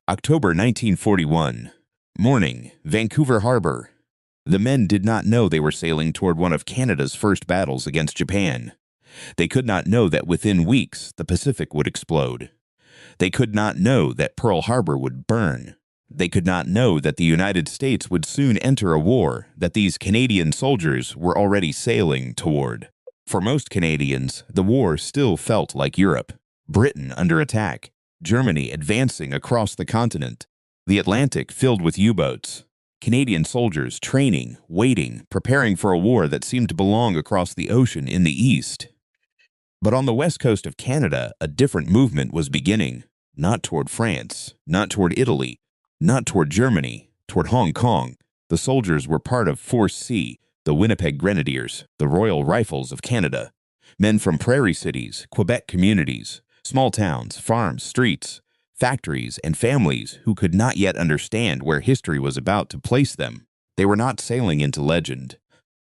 October 1941. Morning, Vancouver Harbor. The men did not know they were sailing toward one of Canada's first battles against Japan. They could not know that within weeks the Pacific would explode. They could not know that Pearl Harbor would burn. They could not know that the United States would soon enter a war that these Canadian soldiers were already sailing toward. For most Canadians, the war still felt like Europe. Britain under attack, Germany advancing across the continent, the Atlantic filled with U-boats, Canadian soldiers training, waiting, preparing for a war that seemed to belong across the ocean in the east. But on the west coast of Canada, a different movement was beginning, not toward France, not toward Italy, not toward Germany, toward Hong Kong. The soldiers were part of Force C, the Winnipeg Grenadiers, the Royal Rifles of Canada. Men from prairie cities, Quebec communities, small towns, farms, streets, factories, and families who could not yet understand where history was about to place them. They were not sailing into legend.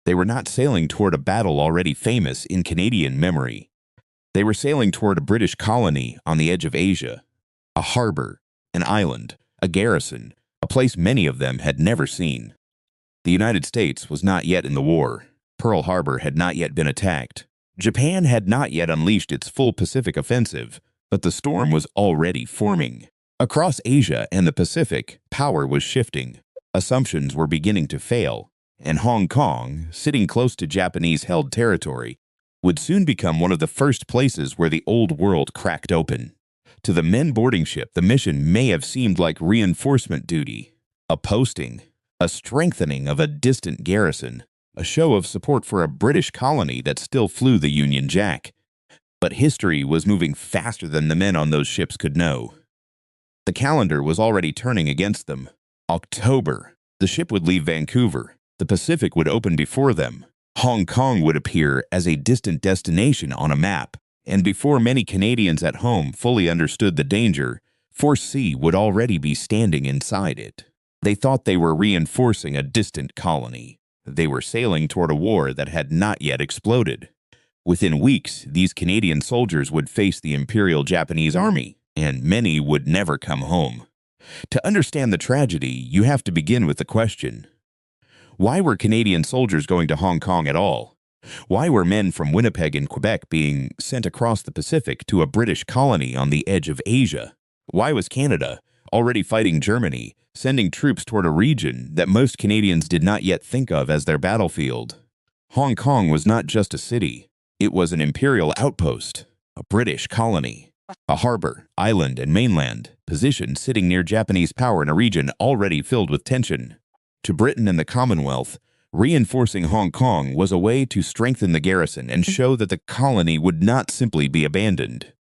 They were not sailing toward a battle already famous in Canadian memory. They were sailing toward a British colony on the edge of Asia, a harbor, an island, a garrison, a place many of them had never seen. The United States was not yet in the war. Pearl Harbor had not yet been attacked. Japan had not yet unleashed its full Pacific offensive, but the storm was already forming. Across Asia and the Pacific, power was shifting. Assumptions were beginning to fail, and Hong Kong, sitting close to Japanese-held territory, would soon become one of the first places where the old world cracked open. To the men boarding ship, the mission may have seemed like reinforcement duty, a posting, a strengthening of a distant garrison, a show of support for a British colony that still flew the Union Jack. But history was moving faster than the men on those ships could know. The calendar was already turning against them. October. The ship would leave Vancouver. The Pacific would open before them. Hong Kong would appear as a distant destination on a map. And before many Canadians at home fully understood the danger, Force C would already be standing inside it. They thought they were reinforcing a distant colony. They were sailing toward a war that had not yet exploded. Within weeks, these Canadian soldiers would face the Imperial Japanese Army, and many would never come home. To understand the tragedy, you have to begin with the question: why were Canadian soldiers going to Hong Kong at all? Why were men from Winnipeg and Quebec being sent across the Pacific to a British colony on the edge of Asia? Why was Canada, already fighting Germany, sending troops toward a region that most Canadians did not yet think of as their battlefield? Hong Kong was not just a city. It was an imperial outpost, a British colony, a harbor, island, and mainland, positioned sitting near Japanese power in a region already filled with tension. To Britain and the Commonwealth, reinforcing Hong Kong was a way to strengthen the garrison and show that the colony would not simply be abandoned.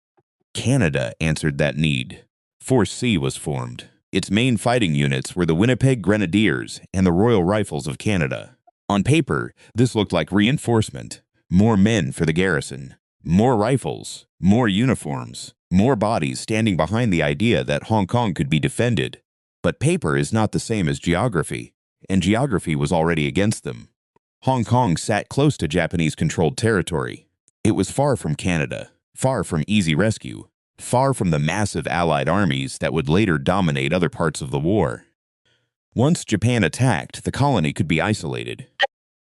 Canada answered that need. Force C was formed. Its main fighting units were the Winnipeg Grenadiers and the Royal Rifles of Canada. On paper, this looked like reinforcement. More men for the garrison, more rifles, more uniforms, more bodies standing behind the idea that Hong Kong could be defended. But paper is not the same as geography, and geography was already against them. Hong Kong sat close to Japanese-controlled territory. It was far from Canada, far from easy rescue, far from the massive Allied armies that would later dominate other parts of the war. Once Japan attacked, the colony could be isolated.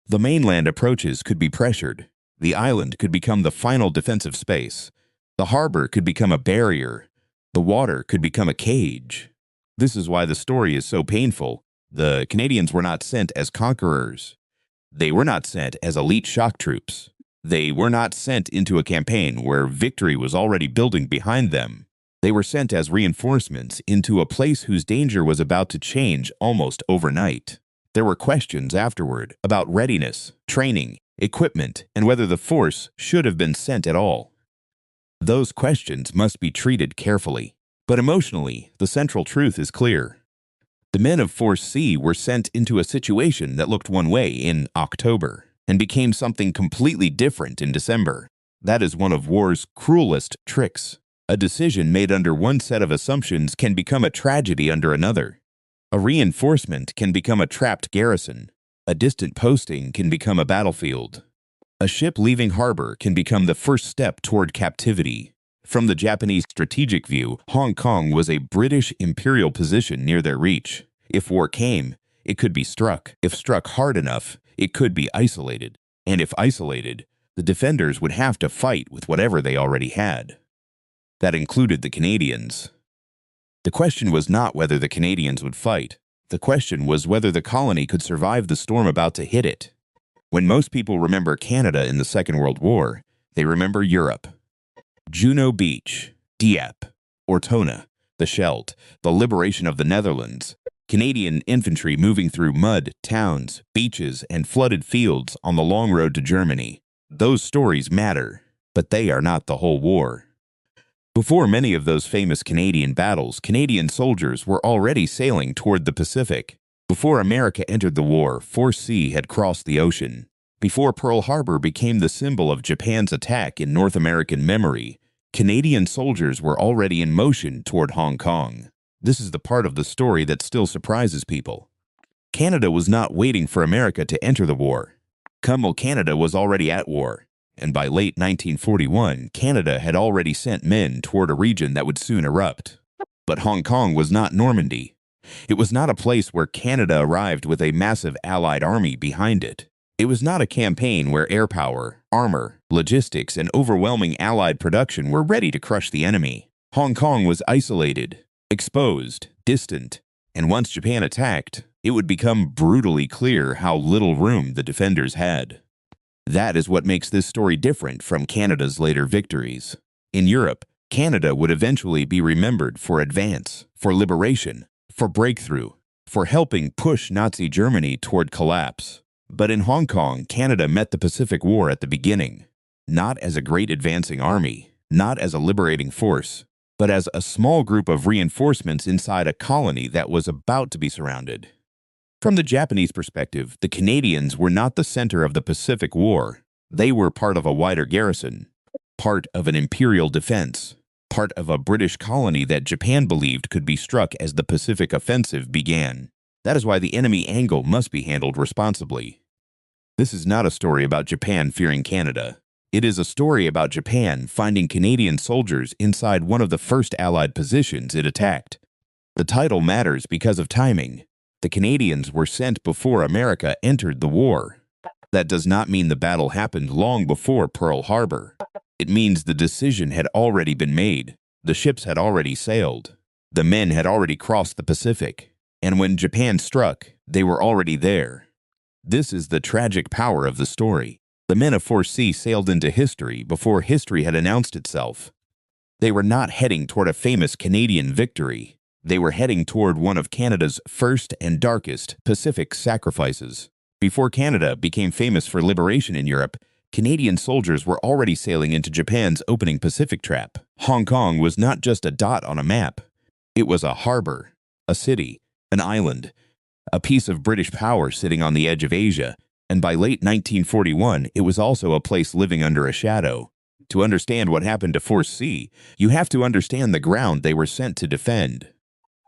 The mainland approaches could be pressured. The island could become the final defensive space. The harbor could become a barrier. The water could become a cage. This is why the story is so painful. The Canadians were not sent as conquerors. They were not sent as elite shock troops. They were not sent into a campaign where victory was already building behind them. They were sent as reinforcements into a place whose danger was about to change almost overnight. There were questions afterward about readiness, training, equipment, and whether the force should have been sent at all. Those questions must be treated carefully. But emotionally, the central truth is clear. The men of Force C were sent into a situation that looked one way in October and became something completely different in December. That is one of war's cruelest tricks. A decision made under one set of assumptions can become a tragedy under another. A reinforcement can become a trapped garrison. A distant posting can become a battlefield. A ship leaving harbor can become the first step toward captivity. From the Japanese strategic view, Hong Kong was a British imperial position near their reach. If war came, it could be struck. If struck hard enough, it could be isolated. And if isolated, the defenders would have to fight with whatever they already had. That included the Canadians. The question was not whether the Canadians would fight. The question was whether the colony could survive the storm about to hit it. When most people remember Canada in the Second World War, they remember Europe. Juno Beach, Dieppe, Ortona, the Scheldt, the liberation of the Netherlands, Canadian infantry moving through mud, towns, beaches, and flooded fields on the long road to Germany. Those stories matter, but they are not the whole war. Before many of those famous Canadian battles, Canadian soldiers were already sailing toward the Pacific. Before America entered the war, Force C had crossed the ocean. Before Pearl Harbor became the symbol of Japan's attack in North American memory, Canadian soldiers were already in motion toward Hong Kong. This is the part of the story that still surprises people. Canada was not waiting for America to enter the war. Canada was already at war, and by late 1941, Canada had already sent men toward a region that would soon erupt. But Hong Kong was not Normandy. It was not a place where Canada arrived with a massive Allied army behind it. It was not a campaign where air power, armor, logistics, and overwhelming Allied production were ready to crush the enemy. Hong Kong was isolated, exposed, distant, and once Japan attacked, it would become brutally clear how little room the defenders had. That is what makes this story different from Canada's later victories. In Europe, Canada would eventually be remembered for advance, for liberation, for breakthrough, for helping push Nazi Germany toward collapse. But in Hong Kong, Canada met the Pacific War at the beginning, not as a great advancing army, not as a liberating force, but as a small group of reinforcements inside a colony that was about to be surrounded. From the Japanese perspective, the Canadians were not the center of the Pacific War. They were part of a wider garrison, part of an imperial defense, part of a British colony that Japan believed could be struck as the Pacific offensive began. That is why the enemy angle must be handled responsibly. This is not a story about Japan fearing Canada. It is a story about Japan finding Canadian soldiers inside one of the first Allied positions it attacked. The title matters because of timing. The Canadians were sent before America entered the war. That does not mean the battle happened long before Pearl Harbor. It means the decision had already been made. The ships had already sailed. The men had already crossed the Pacific. And when Japan struck, they were already there. This is the tragic power of the story. The men of Force C sailed into history before history had announced itself. They were not heading toward a famous Canadian victory. They were heading toward one of Canada's first and darkest Pacific sacrifices. Before Canada became famous for liberation in Europe, Canadian soldiers were already sailing into Japan's opening Pacific trap. Hong Kong was not just a dot on a map. It was a harbor, a city, an island, a piece of British power sitting on the edge of Asia, and by late 1941, it was also a place living under a shadow. To understand what happened to Force C, you have to understand the ground they were sent to defend.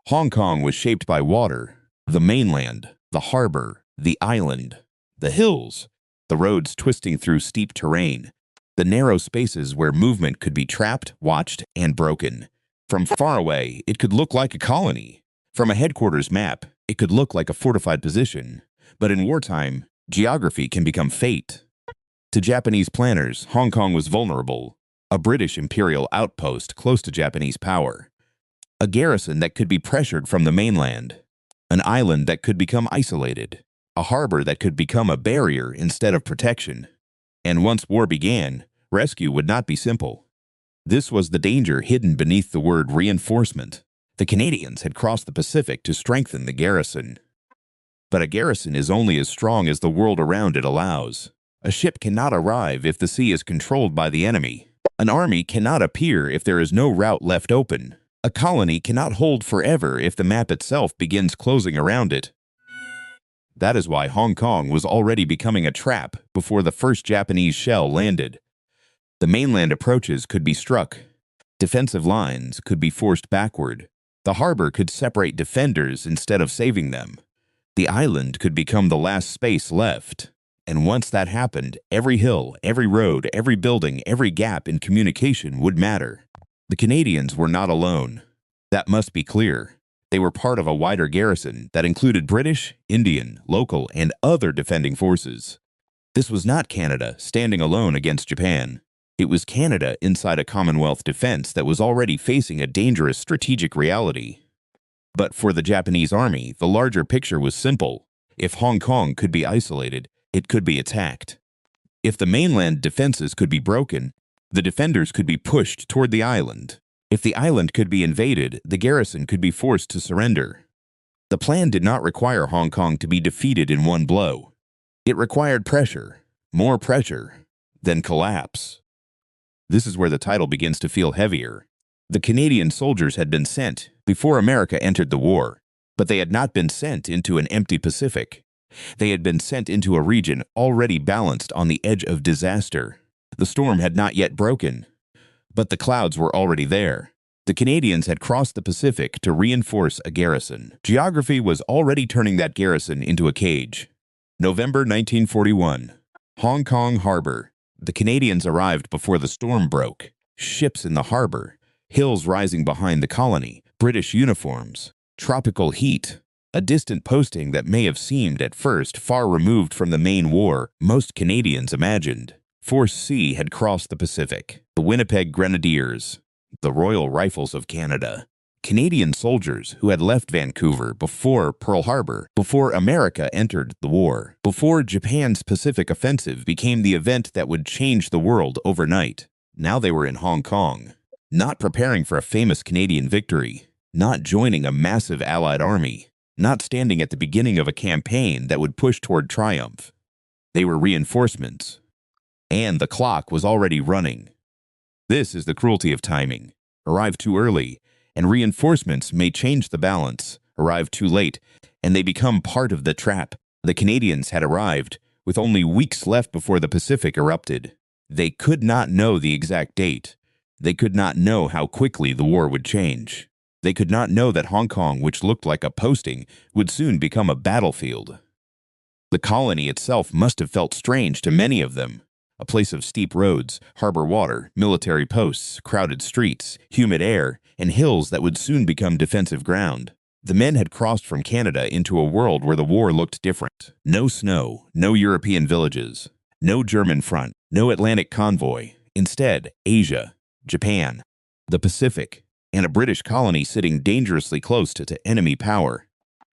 Hong Kong was shaped by water, the mainland, the harbor, the island, the hills, the roads twisting through steep terrain, the narrow spaces where movement could be trapped, watched, and broken. From far away, it could look like a colony. From a headquarters map, it could look like a fortified position. But in wartime, geography can become fate. To Japanese planners, Hong Kong was vulnerable, a British imperial outpost close to Japanese power, a garrison that could be pressured from the mainland, an island that could become isolated, a harbor that could become a barrier instead of protection. And once war began, rescue would not be simple. This was the danger hidden beneath the word reinforcement. The Canadians had crossed the Pacific to strengthen the garrison. But a garrison is only as strong as the world around it allows. A ship cannot arrive if the sea is controlled by the enemy. An army cannot appear if there is no route left open. A colony cannot hold forever if the map itself begins closing around it. That is why Hong Kong was already becoming a trap before the first Japanese shell landed. The mainland approaches could be struck. Defensive lines could be forced backward. The harbor could separate defenders instead of saving them. The island could become the last space left. And once that happened, every hill, every road, every building, every gap in communication would matter. The Canadians were not alone. That must be clear. They were part of a wider garrison that included British, Indian, local, and other defending forces. This was not Canada standing alone against Japan. It was Canada inside a Commonwealth defense that was already facing a dangerous strategic reality. But for the Japanese army, the larger picture was simple. If Hong Kong could be isolated, it could be attacked. If the mainland defenses could be broken, the defenders could be pushed toward the island. If the island could be invaded, the garrison could be forced to surrender. The plan did not require Hong Kong to be defeated in one blow. It required pressure, more pressure, then collapse. This is where the title begins to feel heavier. The Canadian soldiers had been sent before America entered the war, but they had not been sent into an empty Pacific. They had been sent into a region already balanced on the edge of disaster. The storm had not yet broken, but the clouds were already there. The Canadians had crossed the Pacific to reinforce a garrison. Geography was already turning that garrison into a cage. November 1941. Hong Kong Harbor. The Canadians arrived before the storm broke. Ships in the harbor, hills rising behind the colony, British uniforms, tropical heat. A distant posting that may have seemed at first far removed from the main war most Canadians imagined. Force C had crossed the Pacific. The Winnipeg Grenadiers, the Royal Rifles of Canada. Canadian soldiers who had left Vancouver before Pearl Harbor, before America entered the war, before Japan's Pacific offensive became the event that would change the world overnight. Now they were in Hong Kong, not preparing for a famous Canadian victory, not joining a massive Allied army, not standing at the beginning of a campaign that would push toward triumph. They were reinforcements, and the clock was already running. This is the cruelty of timing. Arrive too early, and reinforcements may change the balance. Arrive too late, and they become part of the trap. The Canadians had arrived, with only weeks left before the Pacific erupted. They could not know the exact date. They could not know how quickly the war would change. They could not know that Hong Kong, which looked like a posting, would soon become a battlefield. The colony itself must have felt strange to many of them. A place of steep roads, harbor water, military posts, crowded streets, humid air, and hills that would soon become defensive ground. The men had crossed from Canada into a world where the war looked different. No snow, no European villages, no German front, no Atlantic convoy. Instead, Asia, Japan, the Pacific, and a British colony sitting dangerously close to enemy power.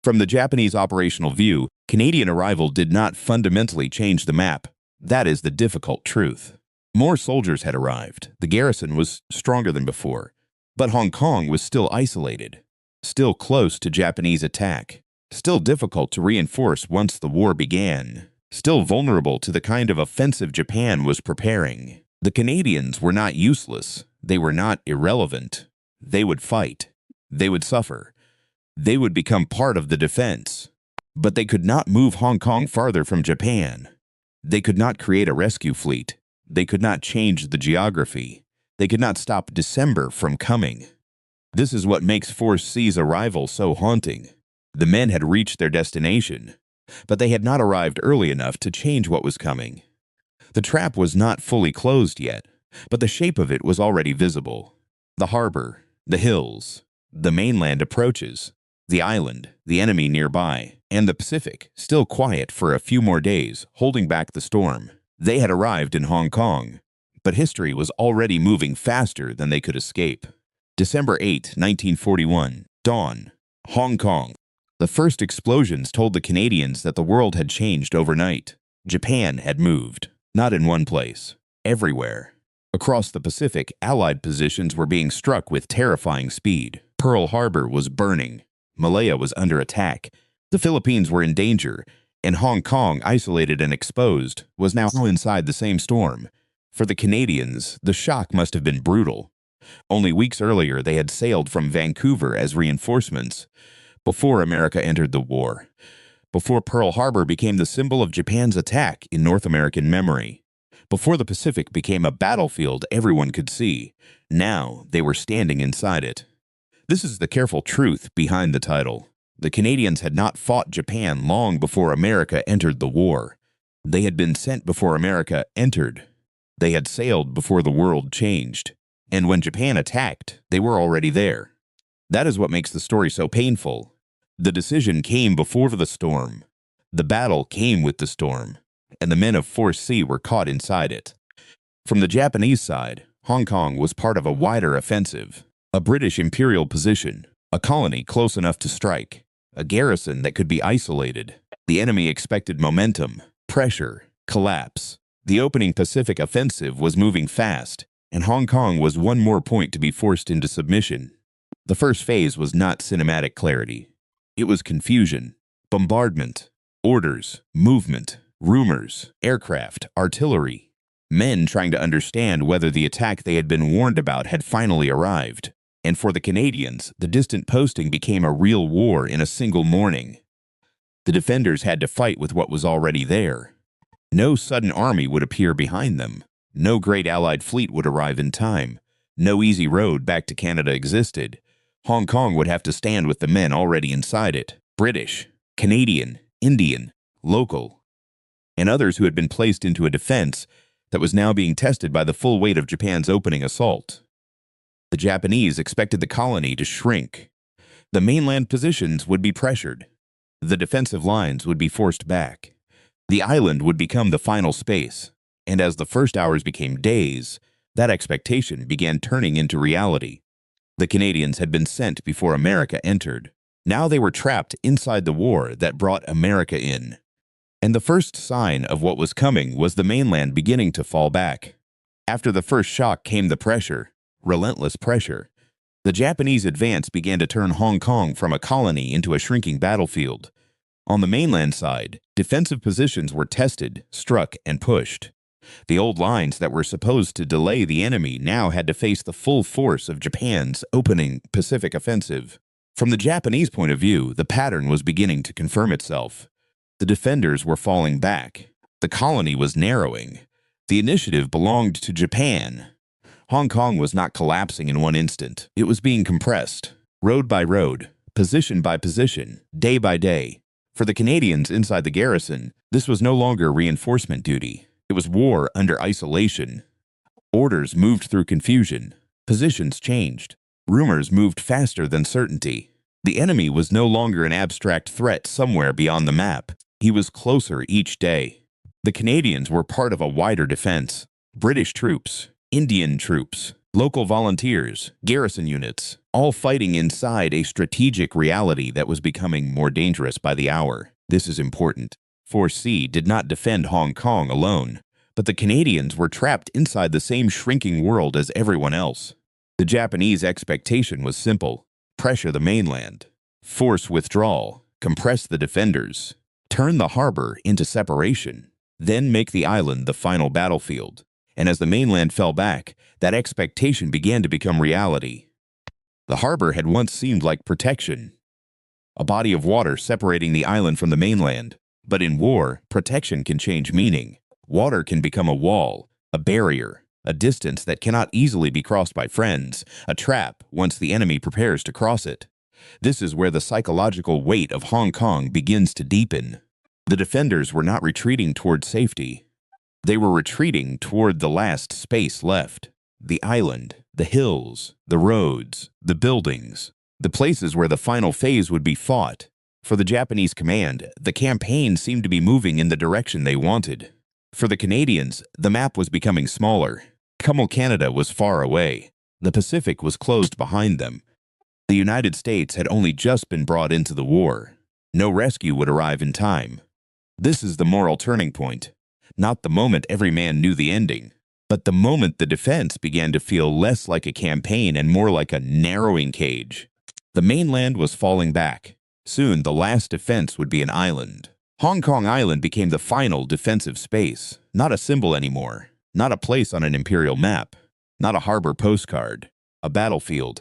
From the Japanese operational view, Canadian arrival did not fundamentally change the map. That is the difficult truth. More soldiers had arrived. The garrison was stronger than before. But Hong Kong was still isolated, still close to Japanese attack, still difficult to reinforce once the war began, still vulnerable to the kind of offensive Japan was preparing. The Canadians were not useless. They were not irrelevant. They would fight. They would suffer. They would become part of the defense. But they could not move Hong Kong farther from Japan. They could not create a rescue fleet. They could not change the geography. They could not stop December from coming. This is what makes Force C's arrival so haunting. The men had reached their destination, but they had not arrived early enough to change what was coming. The trap was not fully closed yet, but the shape of it was already visible. The harbor, the hills, the mainland approaches, the island, the enemy nearby, and the Pacific, still quiet for a few more days, holding back the storm. They had arrived in Hong Kong, but history was already moving faster than they could escape. December 8, 1941, dawn, Hong Kong. The first explosions told the Canadians that the world had changed overnight. Japan had moved, not in one place, everywhere. Across the Pacific, Allied positions were being struck with terrifying speed. Pearl Harbor was burning. Malaya was under attack. The Philippines were in danger, and Hong Kong, isolated and exposed, was now inside the same storm. For the Canadians, the shock must have been brutal. Only weeks earlier, they had sailed from Vancouver as reinforcements, before America entered the war, before Pearl Harbor became the symbol of Japan's attack in North American memory, before the Pacific became a battlefield everyone could see. Now they were standing inside it. This is the careful truth behind the title. The Canadians had not fought Japan long before America entered the war. They had been sent before America entered. They had sailed before the world changed. And when Japan attacked, they were already there. That is what makes the story so painful. The decision came before the storm. The battle came with the storm, and the men of Force C were caught inside it. From the Japanese side, Hong Kong was part of a wider offensive, a British imperial position, a colony close enough to strike, a garrison that could be isolated. The enemy expected momentum, pressure, collapse. The opening Pacific offensive was moving fast, and Hong Kong was one more point to be forced into submission. The first phase was not cinematic clarity. It was confusion, bombardment, orders, movement, rumors, aircraft, artillery. Men trying to understand whether the attack they had been warned about had finally arrived. And for the Canadians, the distant posting became a real war in a single morning. The defenders had to fight with what was already there. No sudden army would appear behind them. No great Allied fleet would arrive in time. No easy road back to Canada existed. Hong Kong would have to stand with the men already inside it. British, Canadian, Indian, local, and others who had been placed into a defense that was now being tested by the full weight of Japan's opening assault. The Japanese expected the colony to shrink. The mainland positions would be pressured. The defensive lines would be forced back. The island would become the final space, and as the first hours became days, that expectation began turning into reality. The Canadians had been sent before America entered. Now they were trapped inside the war that brought America in. And the first sign of what was coming was the mainland beginning to fall back. After the first shock came the pressure, relentless pressure. The Japanese advance began to turn Hong Kong from a colony into a shrinking battlefield. On the mainland side, defensive positions were tested, struck, and pushed. The old lines that were supposed to delay the enemy now had to face the full force of Japan's opening Pacific offensive. From the Japanese point of view, the pattern was beginning to confirm itself. The defenders were falling back. The colony was narrowing. The initiative belonged to Japan. Hong Kong was not collapsing in one instant. It was being compressed, road by road, position by position, day by day. For the Canadians inside the garrison, this was no longer reinforcement duty. It was war under isolation. Orders moved through confusion. Positions changed. Rumors moved faster than certainty. The enemy was no longer an abstract threat somewhere beyond the map. He was closer each day. The Canadians were part of a wider defense. British troops, Indian troops, local volunteers, garrison units, all fighting inside a strategic reality that was becoming more dangerous by the hour. This is important. Force C did not defend Hong Kong alone, but the Canadians were trapped inside the same shrinking world as everyone else. The Japanese expectation was simple: pressure the mainland, force withdrawal, compress the defenders, turn the harbor into separation, then make the island the final battlefield. And as the mainland fell back, that expectation began to become reality. The harbor had once seemed like protection, a body of water separating the island from the mainland. But in war, protection can change meaning. Water can become a wall, a barrier, a distance that cannot easily be crossed by friends, a trap once the enemy prepares to cross it. This is where the psychological weight of Hong Kong begins to deepen. The defenders were not retreating toward safety. They were retreating toward the last space left. The island, the hills, the roads, the buildings, the places where the final phase would be fought. For the Japanese command, the campaign seemed to be moving in the direction they wanted. For the Canadians, the map was becoming smaller. Canada was far away. The Pacific was closed behind them. The United States had only just been brought into the war. No rescue would arrive in time. This is the moral turning point. Not the moment every man knew the ending, but the moment the defense began to feel less like a campaign and more like a narrowing cage. The mainland was falling back. Soon, the last defense would be an island. Hong Kong Island became the final defensive space, not a symbol anymore, not a place on an imperial map, not a harbor postcard, a battlefield.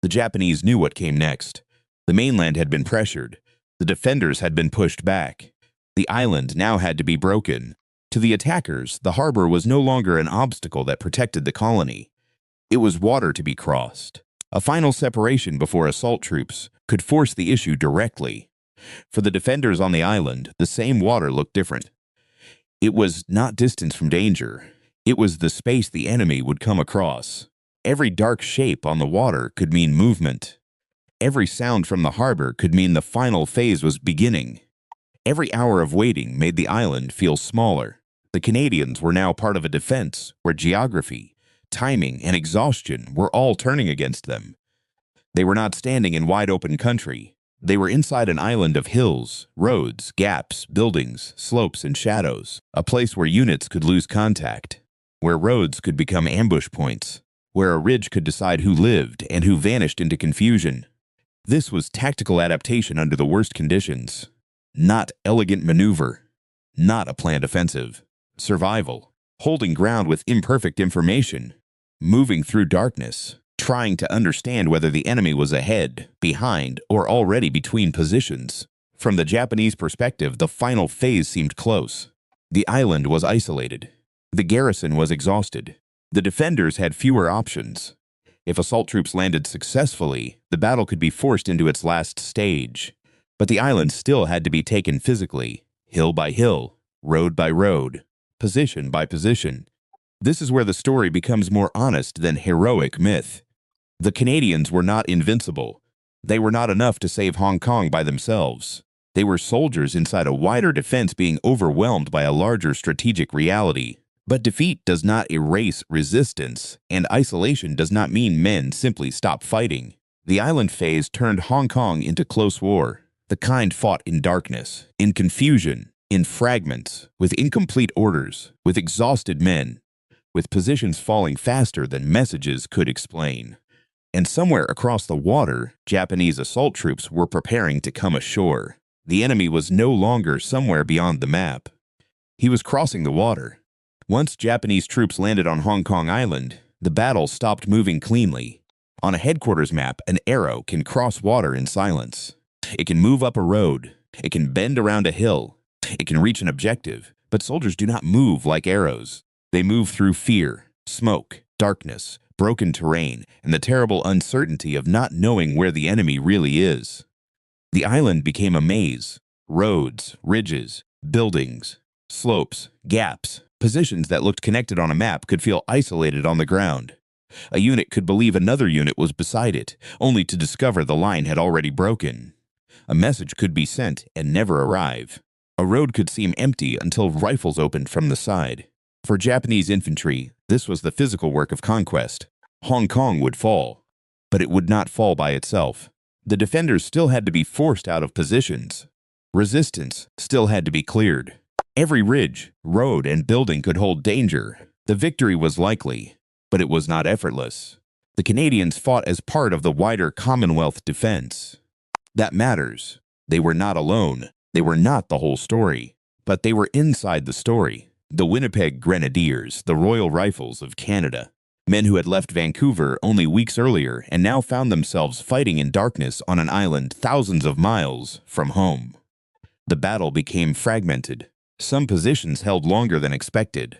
The Japanese knew what came next. The mainland had been pressured. The defenders had been pushed back. The island now had to be broken. To the attackers, the harbor was no longer an obstacle that protected the colony. It was water to be crossed. A final separation before assault troops could force the issue directly. For the defenders on the island, the same water looked different. It was not distance from danger. It was the space the enemy would come across. Every dark shape on the water could mean movement. Every sound from the harbor could mean the final phase was beginning. Every hour of waiting made the island feel smaller. The Canadians were now part of a defense where geography, timing, and exhaustion were all turning against them. They were not standing in wide-open country. They were inside an island of hills, roads, gaps, buildings, slopes, and shadows, a place where units could lose contact, where roads could become ambush points, where a ridge could decide who lived and who vanished into confusion. This was tactical adaptation under the worst conditions. Not elegant maneuver. Not a planned offensive. Survival. Holding ground with imperfect information. Moving through darkness. Trying to understand whether the enemy was ahead, behind, or already between positions. From the Japanese perspective, the final phase seemed close. The island was isolated. The garrison was exhausted. The defenders had fewer options. If assault troops landed successfully, the battle could be forced into its last stage. But the island still had to be taken physically, hill by hill, road by road, position by position. This is where the story becomes more honest than heroic myth. The Canadians were not invincible. They were not enough to save Hong Kong by themselves. They were soldiers inside a wider defense being overwhelmed by a larger strategic reality. But defeat does not erase resistance, and isolation does not mean men simply stop fighting. The island phase turned Hong Kong into close war, the kind fought in darkness, in confusion, in fragments, with incomplete orders, with exhausted men, with positions falling faster than messages could explain. And somewhere across the water, Japanese assault troops were preparing to come ashore. The enemy was no longer somewhere beyond the map. He was crossing the water. Once Japanese troops landed on Hong Kong Island, the battle stopped moving cleanly. On a headquarters map, an arrow can cross water in silence. It can move up a road. It can bend around a hill. It can reach an objective. But soldiers do not move like arrows. They move through fear, smoke, darkness, broken terrain, and the terrible uncertainty of not knowing where the enemy really is. The island became a maze. Roads, ridges, buildings, slopes, gaps, positions that looked connected on a map could feel isolated on the ground. A unit could believe another unit was beside it, only to discover the line had already broken. A message could be sent and never arrive. A road could seem empty until rifles opened from the side. For Japanese infantry, this was the physical work of conquest. Hong Kong would fall, but it would not fall by itself. The defenders still had to be forced out of positions. Resistance still had to be cleared. Every ridge, road, and building could hold danger. The victory was likely, but it was not effortless. The Canadians fought as part of the wider Commonwealth defense. That matters. They were not alone. They were not the whole story, but they were inside the story. The Winnipeg Grenadiers, the Royal Rifles of Canada. Men who had left Vancouver only weeks earlier and now found themselves fighting in darkness on an island thousands of miles from home. The battle became fragmented. Some positions held longer than expected.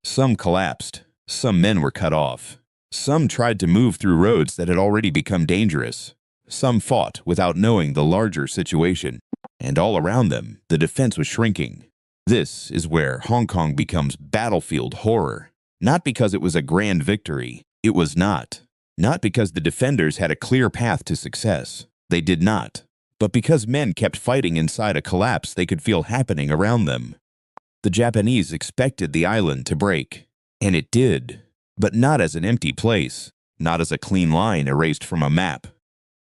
Some collapsed. Some men were cut off. Some tried to move through roads that had already become dangerous. Some fought without knowing the larger situation. And all around them, the defense was shrinking. This is where Hong Kong becomes battlefield horror. Not because it was a grand victory. It was not. Not because the defenders had a clear path to success. They did not. But because men kept fighting inside a collapse they could feel happening around them. The Japanese expected the island to break. And it did. But not as an empty place. Not as a clean line erased from a map.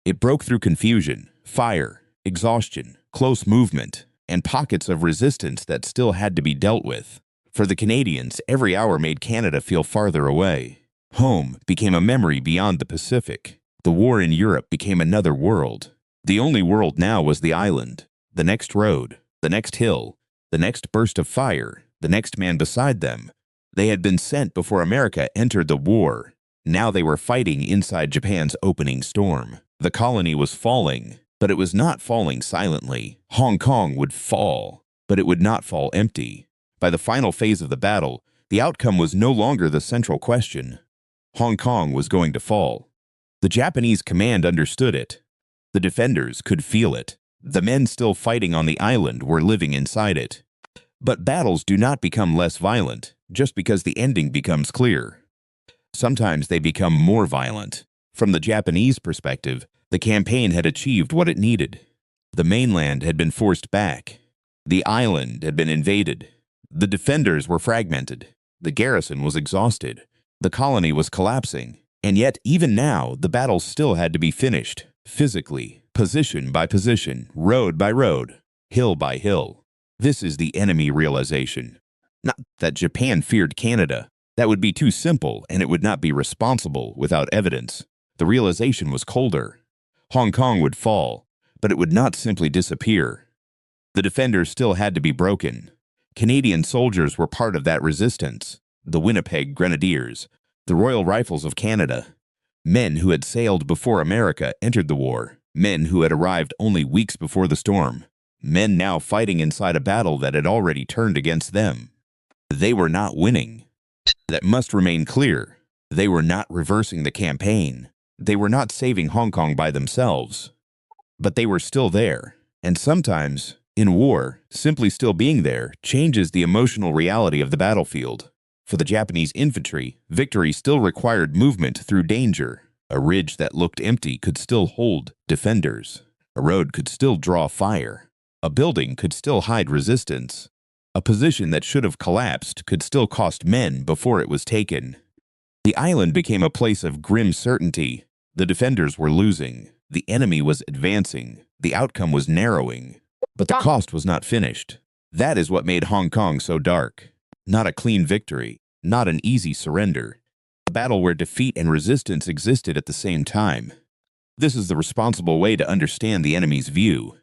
It broke through confusion, fire, exhaustion, close movement, and pockets of resistance that still had to be dealt with. For the Canadians, every hour made Canada feel farther away. Home became a memory beyond the Pacific. The war in Europe became another world. The only world now was the island, the next road, the next hill, the next burst of fire, the next man beside them. They had been sent before America entered the war. Now they were fighting inside Japan's opening storm. The colony was falling, but it was not falling silently. Hong Kong would fall, but it would not fall empty. By the final phase of the battle, the outcome was no longer the central question. Hong Kong was going to fall. The Japanese command understood it. The defenders could feel it. The men still fighting on the island were living inside it. But battles do not become less violent just because the ending becomes clear. Sometimes they become more violent. From the Japanese perspective, the campaign had achieved what it needed. The mainland had been forced back. The island had been invaded. The defenders were fragmented. The garrison was exhausted. The colony was collapsing. And yet, even now, the battle still had to be finished, physically, position by position, road by road, hill by hill. This is the enemy realization. Not that Japan feared Canada. That would be too simple, and it would not be responsible without evidence. The realization was colder. Hong Kong would fall, but it would not simply disappear. The defenders still had to be broken. Canadian soldiers were part of that resistance. The Winnipeg Grenadiers, the Royal Rifles of Canada. Men who had sailed before America entered the war. Men who had arrived only weeks before the storm. Men now fighting inside a battle that had already turned against them. They were not winning. That must remain clear. They were not reversing the campaign. They were not saving Hong Kong by themselves. But they were still there. And sometimes, in war, simply still being there changes the emotional reality of the battlefield. For the Japanese infantry, victory still required movement through danger. A ridge that looked empty could still hold defenders. A road could still draw fire. A building could still hide resistance. A position that should have collapsed could still cost men before it was taken. The island became a place of grim certainty. The defenders were losing. The enemy was advancing. The outcome was narrowing. But the cost was not finished. That is what made Hong Kong so dark. Not a clean victory. Not an easy surrender. A battle where defeat and resistance existed at the same time. This is the responsible way to understand the enemy's view.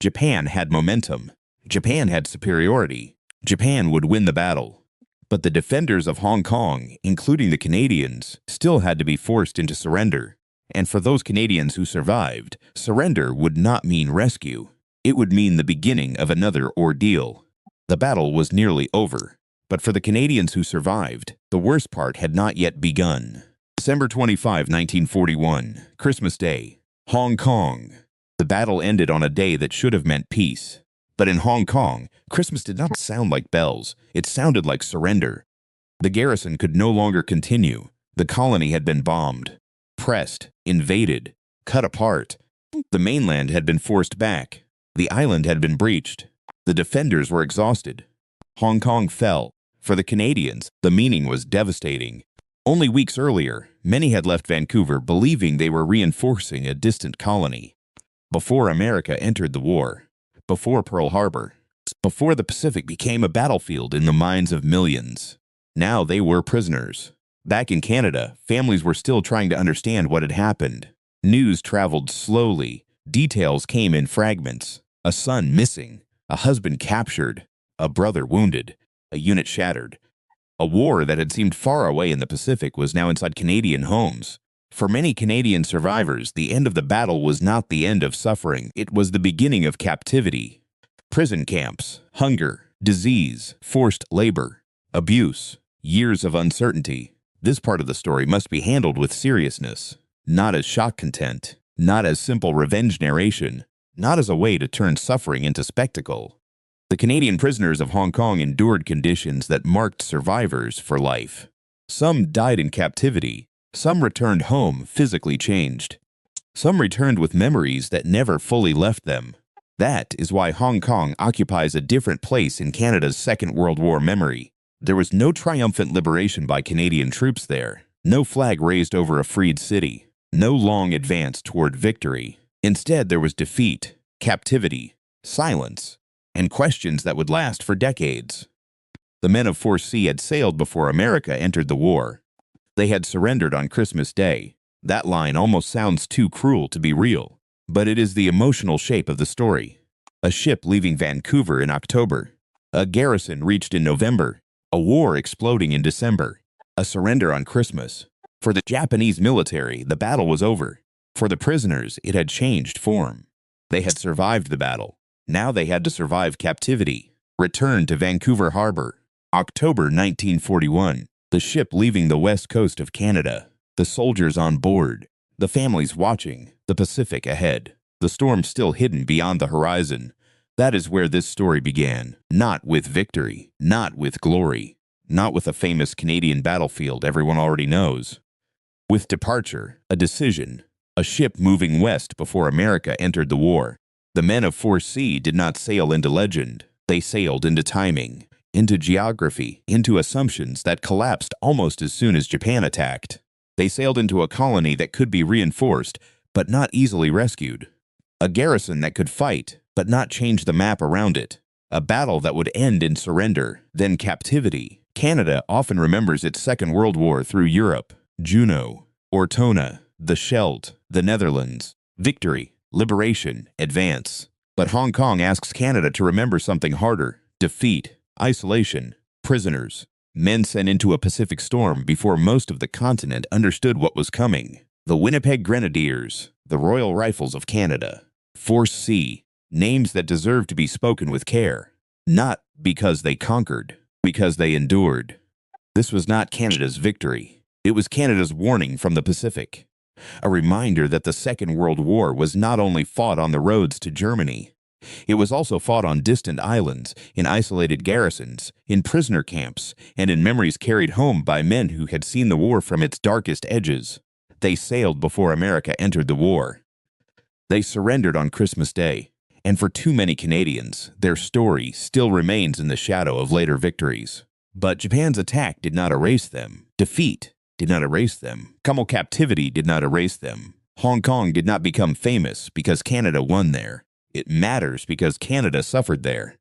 Japan had momentum. Japan had superiority. Japan would win the battle. But the defenders of Hong Kong, including the Canadians, still had to be forced into surrender. And for those Canadians who survived, surrender would not mean rescue. It would mean the beginning of another ordeal. The battle was nearly over. But for the Canadians who survived, the worst part had not yet begun. December 25, 1941, Christmas Day, Hong Kong. The battle ended on a day that should have meant peace. But in Hong Kong, Christmas did not sound like bells. It sounded like surrender. The garrison could no longer continue. The colony had been bombed, pressed, invaded, cut apart. The mainland had been forced back. The island had been breached. The defenders were exhausted. Hong Kong fell. For the Canadians, the meaning was devastating. Only weeks earlier, many had left Vancouver believing they were reinforcing a distant colony. Before America entered the war, before Pearl Harbor, before the Pacific became a battlefield in the minds of millions. Now they were prisoners. Back in Canada, families were still trying to understand what had happened. News traveled slowly. Details came in fragments. A son missing, a husband captured, a brother wounded, a unit shattered. A war that had seemed far away in the Pacific was now inside Canadian homes. For many Canadian survivors, the end of the battle was not the end of suffering. It was the beginning of captivity. Prison camps, hunger, disease, forced labor, abuse, years of uncertainty. This part of the story must be handled with seriousness, not as shock content, not as simple revenge narration, not as a way to turn suffering into spectacle. The Canadian prisoners of Hong Kong endured conditions that marked survivors for life. Some died in captivity. Some returned home physically changed. Some returned with memories that never fully left them. That is why Hong Kong occupies a different place in Canada's Second World War memory. There was no triumphant liberation by Canadian troops there. No flag raised over a freed city. No long advance toward victory. Instead, there was defeat, captivity, silence, and questions that would last for decades. The men of Force C had sailed before America entered the war. They had surrendered on Christmas Day. That line almost sounds too cruel to be real, but it is the emotional shape of the story. A ship leaving Vancouver in October. A garrison reached in November. A war exploding in December. A surrender on Christmas. For the Japanese military, the battle was over. For the prisoners, it had changed form. They had survived the battle. Now they had to survive captivity. Return to Vancouver Harbor. October 1941. The ship leaving the west coast of Canada. The soldiers on board. The families watching. The Pacific ahead. The storm still hidden beyond the horizon. That is where this story began. Not with victory. Not with glory. not with a famous Canadian battlefield everyone already knows. With departure, a decision, a ship moving west before America entered the war. The men of Force C did not sail into legend. They sailed into timing, into geography, into assumptions that collapsed almost as soon as Japan attacked. They sailed into a colony that could be reinforced, but not easily rescued. A garrison that could fight, but not change the map around it. A battle that would end in surrender, then captivity. Canada often remembers its Second World War through Europe, Juno, Ortona, the Scheldt, the Netherlands. Victory, liberation, advance. But Hong Kong asks Canada to remember something harder: defeat, isolation, prisoners, men sent into a Pacific storm before most of the continent understood what was coming. The Winnipeg Grenadiers, the Royal Rifles of Canada. Force C, names that deserve to be spoken with care. Not because they conquered, because they endured. This was not Canada's victory. It was Canada's warning from the Pacific. A reminder that the Second World War was not only fought on the roads to Germany, it was also fought on distant islands, in isolated garrisons, in prisoner camps, and in memories carried home by men who had seen the war from its darkest edges. They sailed before America entered the war. They surrendered on Christmas Day, and for too many Canadians, their story still remains in the shadow of later victories. But Japan's attack did not erase them. Defeat did not erase them. Camel captivity did not erase them. Hong Kong did not become famous because Canada won there. It matters because Canada suffered there.